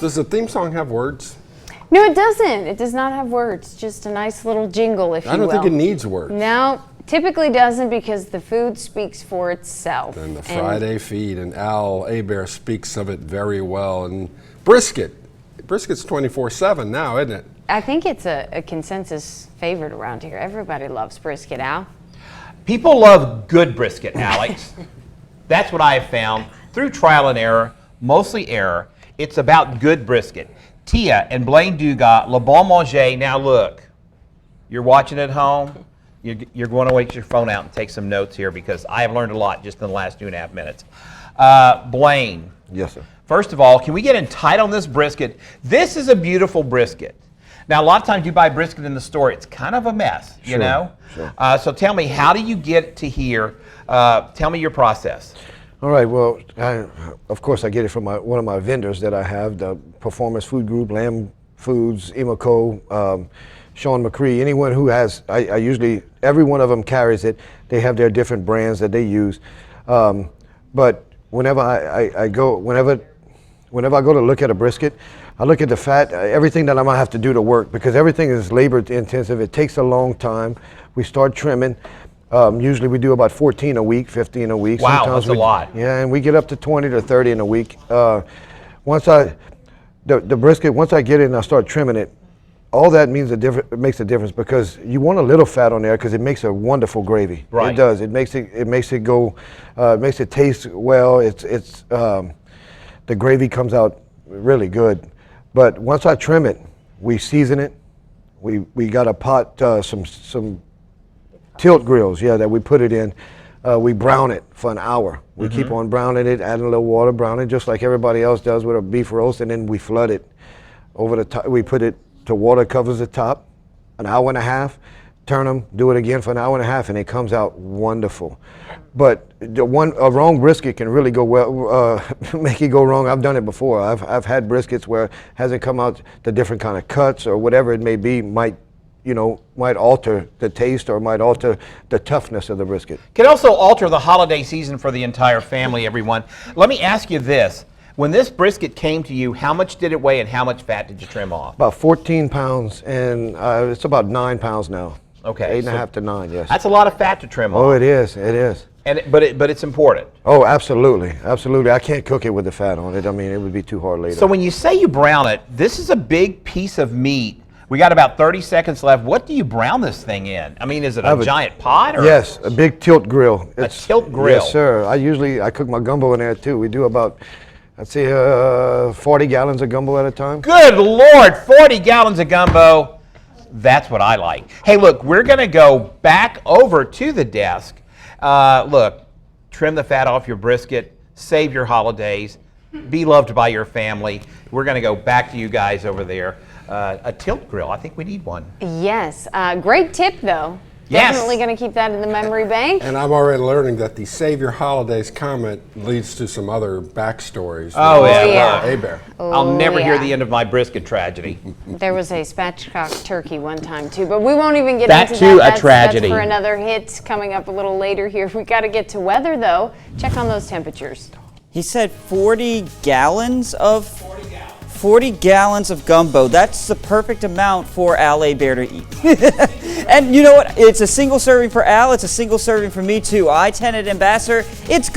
Does the theme song have words? No, it doesn't. It does not have words. Just a nice little jingle, if you will. I don't think it needs words. No, typically doesn't, because the food speaks for itself. And the Friday feed, and Al Abear speaks of it very well. And brisket. Brisket's 24/7 now, isn't it? I think it's a consensus favorite around here. Everybody loves brisket, Al. People love good brisket, Alex. That's what I have found through trial and error, mostly error. It's about good brisket. Tia and Blaine Dugas, LeBon Manger. Now look, you're watching at home. You're going to get your phone out and take some notes here, because I have learned a lot just in the last 2.5 minutes. Blaine. Yes, sir. First of all, can we get in tight on this brisket? This is a beautiful brisket. Now, a lot of times you buy brisket in the store, it's kind of a mess, you know? Sure. So tell me, how do you get to here? Tell me your process. All right, well, of course I get it from one of my vendors that I have, the Performance Food Group, Lamb Foods, Emaco, Sean McCree, anyone who has, I usually, every one of them carries it. They have their different brands that they use. But whenever I go to look at a brisket, I look at the fat, everything that I'm gonna have to do to work, because everything is labor intensive. It takes a long time. We start trimming. Usually we do about 14 a week, 15 a week. Wow, Sometimes that's a lot. Yeah, and we get up to 20 to 30 in a week. The brisket, once I get it and I start trimming it, all that means it makes a difference, because you want a little fat on there because it makes a wonderful gravy. Right. It does. It makes it go. It makes it taste well. The gravy comes out really good. But once I trim it, we season it. We got a pot, some tilt grills, that we put it in. We brown it for an hour. We keep on browning it, adding a little water, brown it just like everybody else does with a beef roast, and then we flood it over the top. We put it to water, covers the top, an hour and a half. Turn them, do it again for an hour and a half, and it comes out wonderful. But a wrong brisket can really go well, make it go wrong. I've done it before. I've had briskets where it hasn't come out the different kind of cuts or whatever it may be, might alter the taste or might alter the toughness of the brisket. Can also alter the holiday season for the entire family, everyone. Let me ask you this. When this brisket came to you, how much did it weigh and how much fat did you trim off? About 14 pounds, and it's about 9 pounds now. Okay. 8.5 to 9, yes. That's a lot of fat to trim off. Oh, it is. It is. But it's important. Oh, absolutely. Absolutely. I can't cook it with the fat on it. I mean, it would be too hard later. So when you say you brown it, this is a big piece of meat. We got about 30 seconds left. What do you brown this thing in? I mean, is it a giant pot? Or? Yes, a big tilt grill. A tilt grill? Yes, sir. I cook my gumbo in there, too. We do about, I'd say, 40 gallons of gumbo at a time. Good Lord, 40 gallons of gumbo. That's what I like. Hey, look, we're going to go back over to the desk. Look, trim the fat off your brisket, save your holidays, be loved by your family. We're going to go back to you guys over there. A tilt grill, I think we need one. Yes, great tip though. Yes. Definitely going to keep that in the memory bank. And I'm already learning that the Save Your Holidays comment leads to some other backstories. Oh, yeah. Abear. I'll never hear the end of my brisket tragedy. There was a spatchcock turkey one time too, but we won't even get That into too, that. a tragedy. That's for another hit coming up a little later here. We got to get to weather though. Check on those temperatures. He said 40 gallons of 40 gallons of gumbo. That's the perfect amount for Al Abear to eat. And you know what? It's a single serving for Al. It's a single serving for me too. I-10 at Ambassador. It's